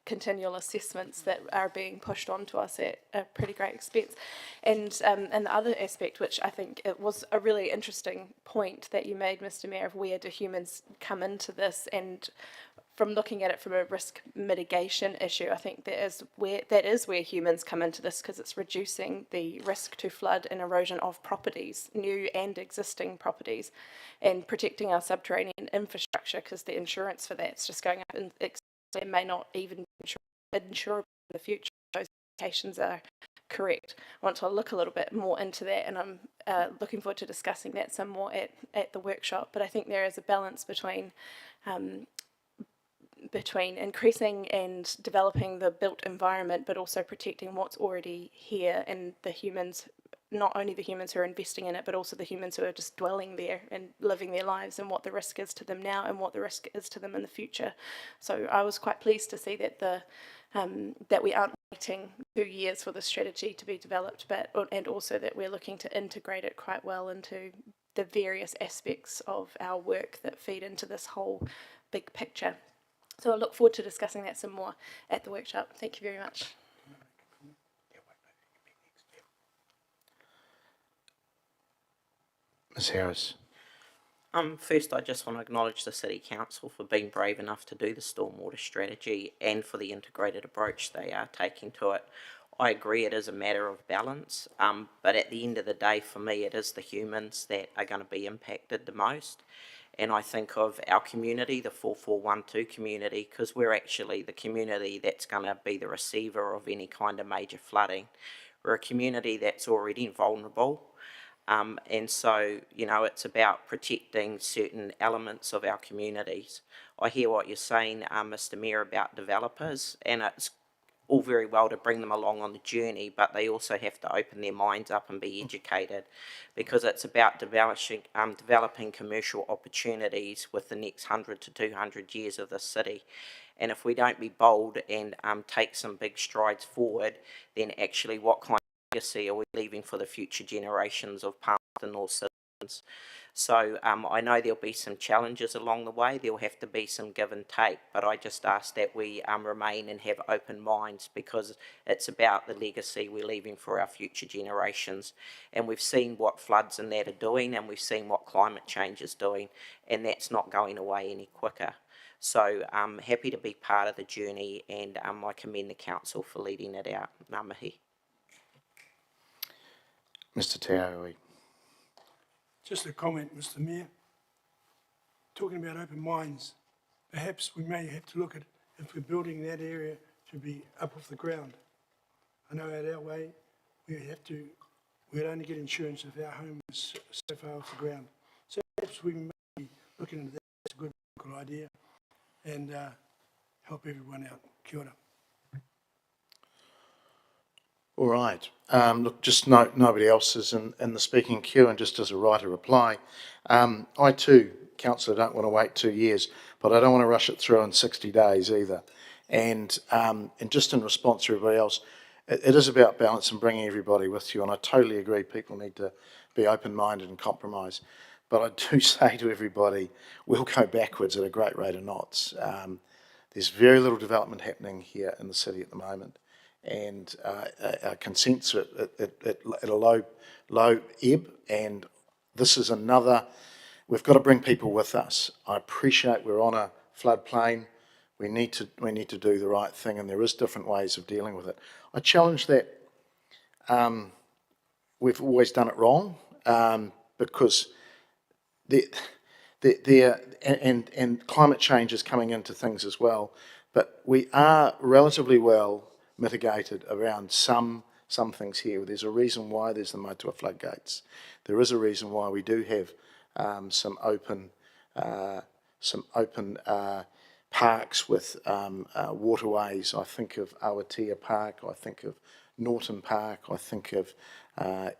continual assessments that are being pushed onto us at a pretty great expense. And the other aspect, which I think it was a really interesting point that you made, Mr. Mayor, of where do humans come into this, and from looking at it from a risk mitigation issue, I think that is where humans come into this, because it's reducing the risk to flood and erosion of properties, new and existing properties, and protecting our subterranean infrastructure, because the insurance for that's just going up, and it may not even be insurable in the future. Those indications are correct. I want to look a little bit more into that, and I'm looking forward to discussing that some more at the workshop. But I think there is a balance between increasing and developing the built environment, but also protecting what's already here, and the humans, not only the humans who are investing in it, but also the humans who are just dwelling there and living their lives, and what the risk is to them now and what the risk is to them in the future. So I was quite pleased to see that that we aren't waiting 2 years for the strategy to be developed, and also that we're looking to integrate it quite well into the various aspects of our work that feed into this whole big picture. So I look forward to discussing that some more at the workshop. Thank you very much. Ms Harris. First, I just want to acknowledge the City Council for being brave enough to do the stormwater strategy and for the integrated approach they are taking to it. I agree it is a matter of balance, but at the end of the day, for me, it is the humans that are going to be impacted the most. And I think of our community, the 4412 community, because we're actually the community that's going to be the receiver of any kind of major flooding. We're a community that's already vulnerable. And so, you know, it's about protecting certain elements of our communities. I hear what you're saying, Mr. Mayor, about developers, and it's all very well to bring them along on the journey, but they also have to open their minds up and be educated, because it's about developing commercial opportunities with the next 100 to 200 years of the city. And if we don't be bold and take some big strides forward, then actually what kind of legacy are we leaving for the future generations of Palmerston North citizens? So I know there'll be some challenges along the way. There'll have to be some give and take, but I just ask that we remain and have open minds, because it's about the legacy we're leaving for our future generations. And we've seen what floods and that are doing, and we've seen what climate change is doing, and that's not going away any quicker. So I'm happy to be part of the journey, and I commend the council for leading it out. Ngā mihi. Mr Te Aoi. Just a comment, Mr. Mayor. Talking about open minds, perhaps we may have to look at if we're building that area to be up off the ground. I know at our way, we'd only get insurance if our home was so far off the ground. So perhaps we may be looking at that. That's a good idea, and help everyone out. Kia ora. All right. Look, just note nobody else is in the speaking queue, and just as a right of reply, I too, Councillor, don't want to wait 2 years, but I don't want to rush it through in 60 days either. And just in response to everybody else, it is about balance and bringing everybody with you, and I totally agree people need to be open-minded and compromise. But I do say to everybody, we'll go backwards at a great rate of knots. There's very little development happening here in the city at the moment, and our consents are at a low ebb, and this is another, we've got to bring people with us. I appreciate we're on a floodplain. We need to do the right thing, and there is different ways of dealing with it. I challenge that we've always done it wrong, because and climate change is coming into things as well, but we are relatively well mitigated around some things here. There's a reason why there's the Manawatū floodgates. There is a reason why we do have some open parks with waterways. I think of Awatea Park, I think of Norton Park, I think of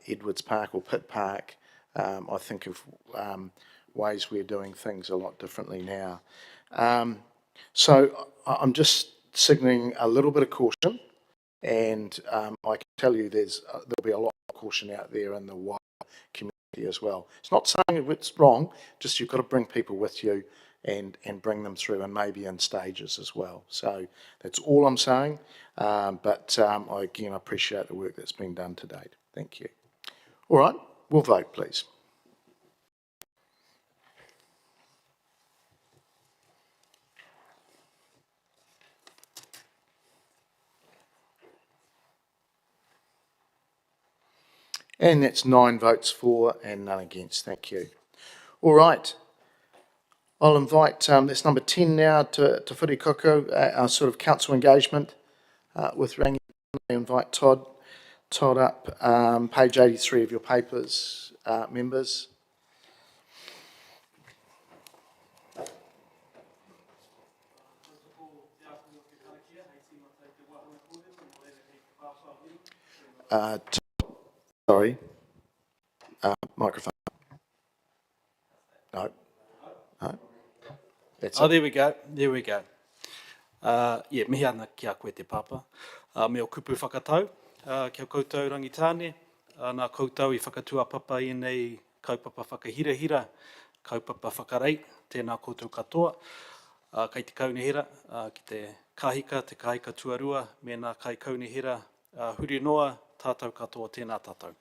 Edwards Park or Pitt Park. I think of ways we're doing things a lot differently now. So I'm just signalling a little bit of caution, and I can tell you there'll be a lot of caution out there in the wider community as well. It's not saying it's wrong, just you've got to bring people with you and bring them through, and maybe in stages as well. So that's all I'm saying, but I again appreciate the work that's been done to date. Thank you. All right, we'll vote, please. And that's 9 votes for and none against. Thank you. All right. I'll invite, that's number 10 now, to Whirikoko, our sort of council engagement with Rangitāne. I invite Todd up, page 83 of your papers, members. Sorry. Microphone. No. No. That's Oh, there we go. There we go. Mihi ana ki a koe te papa. Me o kupu whakatau, kia koutou Rangitāne. Nā koutou I whakatua papa I nei kaupapa whakahirahira, kaupapa whakarei, tēnā koutou katoa. Kei te kaunihira, ki te kahika tuarua, me nā kai kaunihira, huri noa, tātou katoa, tēnā tātou.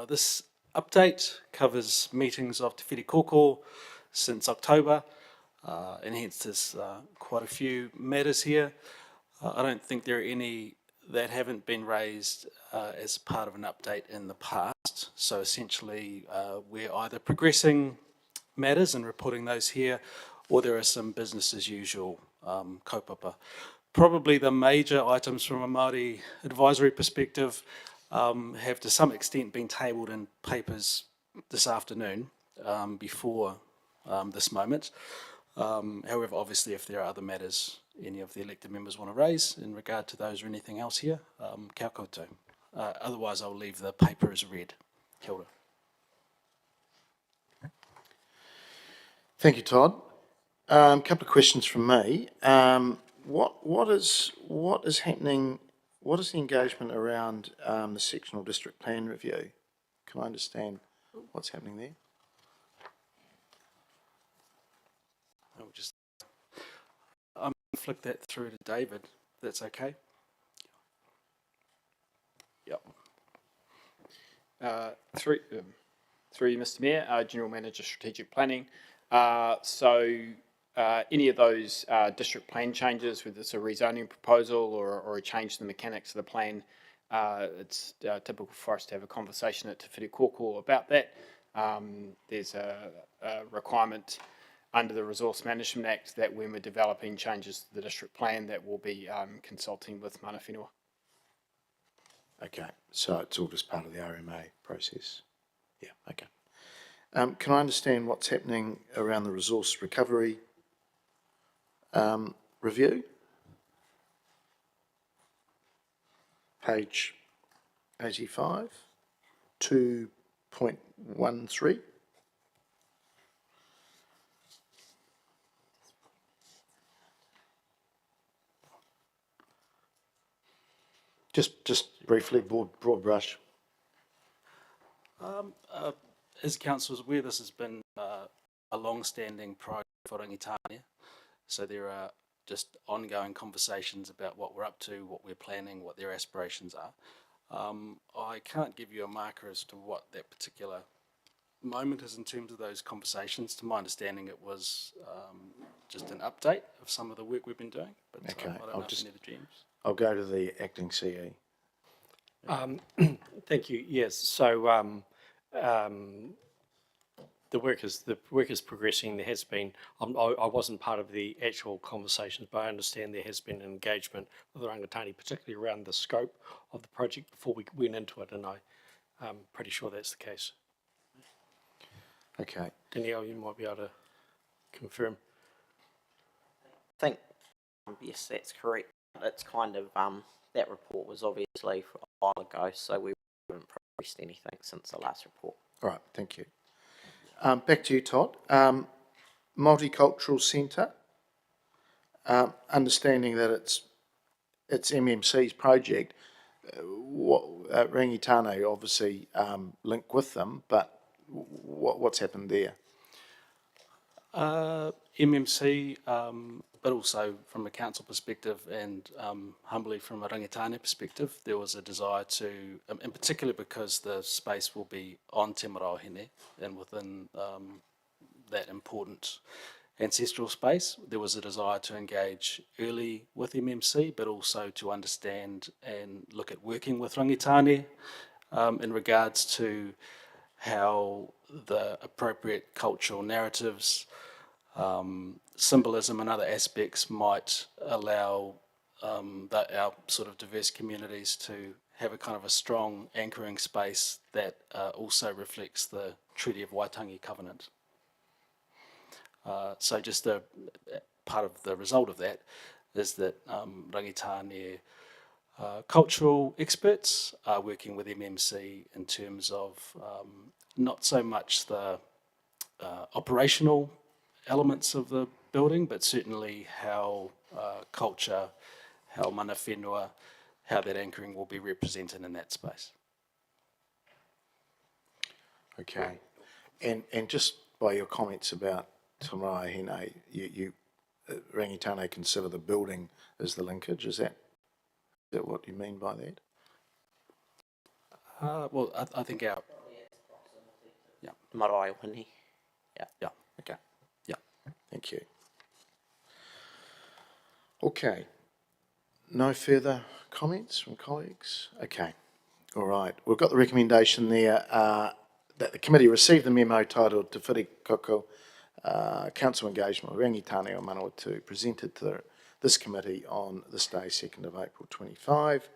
This update covers meetings of Te Whirikoko since October, and hence there's quite a few matters here. I don't think there are any that haven't been raised as part of an update in the past. So essentially, we're either progressing matters and reporting those here, or there are some business as usual kaupapa. Probably the major items from a Māori advisory perspective have to some extent been tabled in papers this afternoon before this moment. However, obviously, if there are other matters any of the elected members want to raise in regard to those or anything else here, kia koutou. Otherwise, I'll leave the paper as read. Kia ora. Thank you, Todd. A couple of questions from me. What is happening? What is the engagement around the sectional district plan review? Can I understand what's happening there? I'm going to flick that through to David. That's okay. Yep. Through you, Mr. Mayor, General Manager Strategic Planning. Any of those district plan changes, whether it's a rezoning proposal or a change to the mechanics of the plan, it's typical for us to have a conversation at Te Whirikoko about that. There's a requirement under the Resource Management Act that when we're developing changes to the district plan that we'll be consulting with mana whenua. Okay, so it's all just part of the RMA process. Yeah, okay. Can I understand what's happening around the resource recovery review? Page 85, 2.13. Just briefly, broad brush. As council is aware, this has been a long-standing priority for Rangitāne. So there are just ongoing conversations about what we're up to, what we're planning, what their aspirations are. I can't give you a marker as to what that particular moment is in terms of those conversations. To my understanding, it was just an update of some of the work we've been doing. But Okay, I don't know if any of the GMs. I'll go to the acting CE. Thank you. Yes. So the work is progressing. There has been. I wasn't part of the actual conversations, but I understand there has been an engagement with the Rangitāne, particularly around the scope of the project before we went into it, and I'm pretty sure that's the case. Okay. Danielle, you might be able to confirm. think, yes, that's correct. It's kind of, that report was obviously a while ago, so we haven't progressed anything since the last report. All right, thank you. Back to you, Todd. Multicultural Centre, understanding that it's MMC's project, Rangitāne obviously linked with them, but what's happened there? MMC, but also from a council perspective and humbly from a Rangitāne perspective, there was a desire to, in particular because the space will be on Te Maraohine and within that important ancestral space, there was a desire to engage early with MMC, but also to understand and look at working with Rangitāne in regards to how the appropriate cultural narratives, symbolism and other aspects might allow our sort of diverse communities to have a kind of a strong anchoring space that also reflects the Treaty of Waitangi Covenant. So just the part of the result of that is that Rangitāne cultural experts are working with MMC in terms of not so much the operational elements of the building, but certainly how culture, how mana whenua, how that anchoring will be represented in that space. Okay, and just by your comments about Te Maraohine, you Rangitāne consider the building as the linkage. Is that what you mean by that? Well, I think our Maraohine. yeah. Okay. Yeah. Thank you. Okay. No further comments from colleagues? Okay. All right. We've got the recommendation there that the committee receive the memo titled Te Whare Council Engagement with Rangitāne o Manawatū presented to this committee on this day, 2nd of April 25.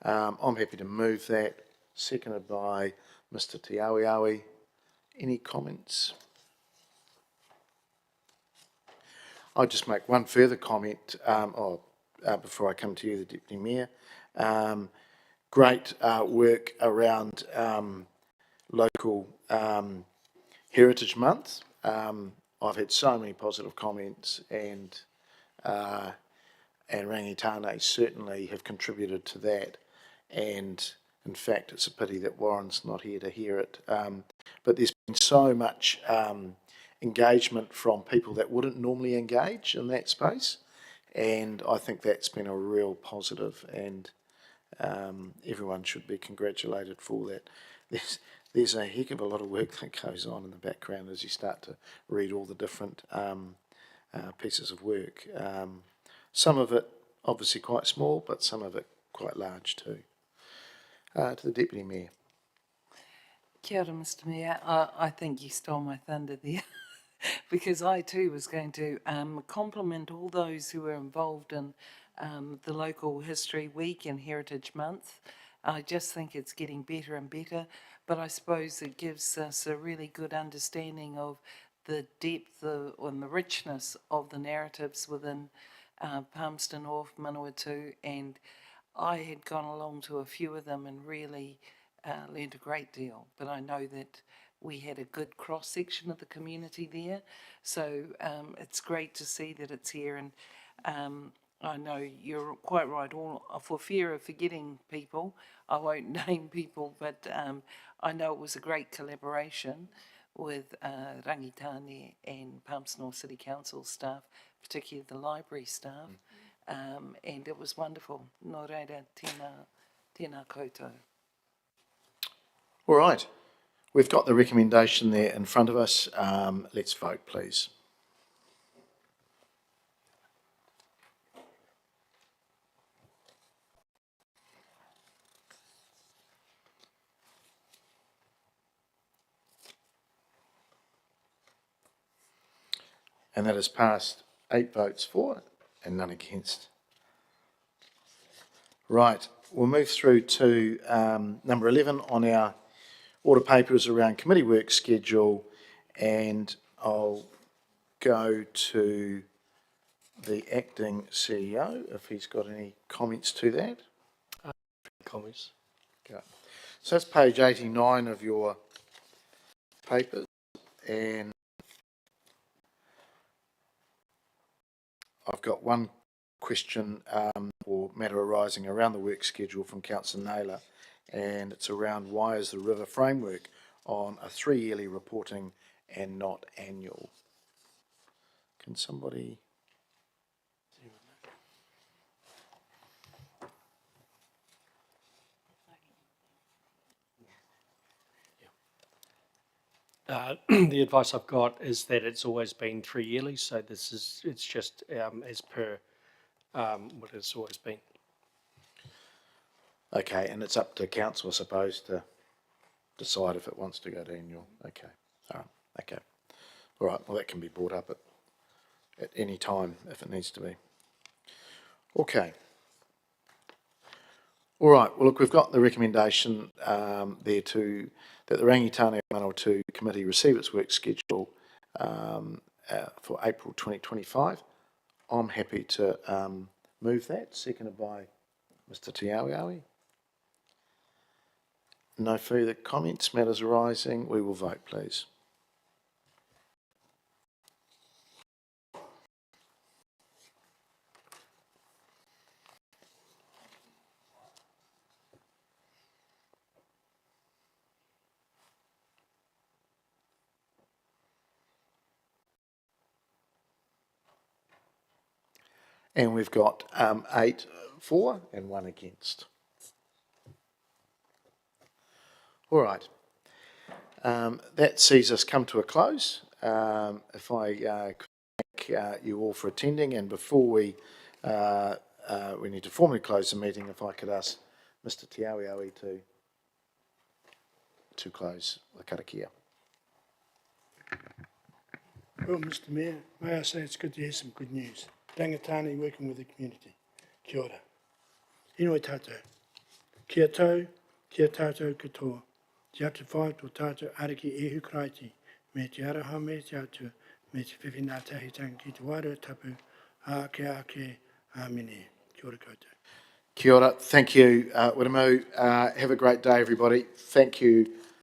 I'm happy to move that. Seconded by Mr. Te Awi. Any comments? I'll just make one further comment before I come to you, the Deputy Mayor. Great work around local Heritage Month. I've had so many positive comments, and Rangitāne certainly have contributed to that. And in fact, it's a pity that Warren's not here to hear it. But there's been so much engagement from people that wouldn't normally engage in that space, and I think that's been a real positive, and everyone should be congratulated for that. There's a heck of a lot of work that goes on in the background as you start to read all the different pieces of work. Some of it obviously quite small, but some of it quite large too. To the Deputy Mayor. Kia ora, Mr. Mayor. I think you stole my thunder there because I too was going to compliment all those who were involved in the local History Week and Heritage Month. I just think it's getting better and better, but I suppose it gives us a really good understanding of the depth and the richness of the narratives within Palmerston North, Manawatū, and I had gone along to a few of them and really learned a great deal, but I know that we had a good cross-section of the community there, so it's great to see that it's here, and I know you're quite right, all for fear of forgetting people, I won't name people, but I know it was a great collaboration with Rangitāne and Palmerston North City Council staff, particularly the library staff, and it was wonderful. Nō reira, tēnā koutou. All right, we've got the recommendation there in front of us. Let's vote, please. And that has passed 8 votes for and none against. Right, we'll move through to number 11 on our order papers around committee work schedule, and I'll go to the acting CEO, if he's got any comments to that. Comments. Okay. So that's page 89 of your papers, and I've got one question or matter arising around the work schedule from Councillor Naylor, and it's around why is the river framework on a 3-yearly reporting and not annual? Can somebody... The advice I've got is that it's always been 3 yearly, so it's just as per what it's always been. Okay, and it's up to council, I suppose, to decide if it wants to go to annual. Okay, all right, okay. All right, well, that can be brought up at any time if it needs to be. Okay. All right, well, look, we've got the recommendation there that the Rangitāne Manawatū Committee receive its work schedule for April 2025. I'm happy to move that, seconded by Mr. Te Awi. No further comments, matters arising. We will vote, please. And we've got 8 for and 1 against. All right. That sees us come to a close. If I could thank you all for attending, and before we need to formally close the meeting, if I could ask Mr. Te Awi to close the karakia. Well, Mr Mayor, may I say it's good to hear some good news. Rangitāne working with the community. Kia ora. Inoi tātou. Kia tau, kia tātou katoa. Te atu whai tō tātou ariki e hukraiti, me te araha me te atu, me te whiwhina tahitanga ki te wairua tapu, ake, amene. Kia ora koutou. Kia ora. Thank you, Wiremu. Have a great day, everybody. Thank you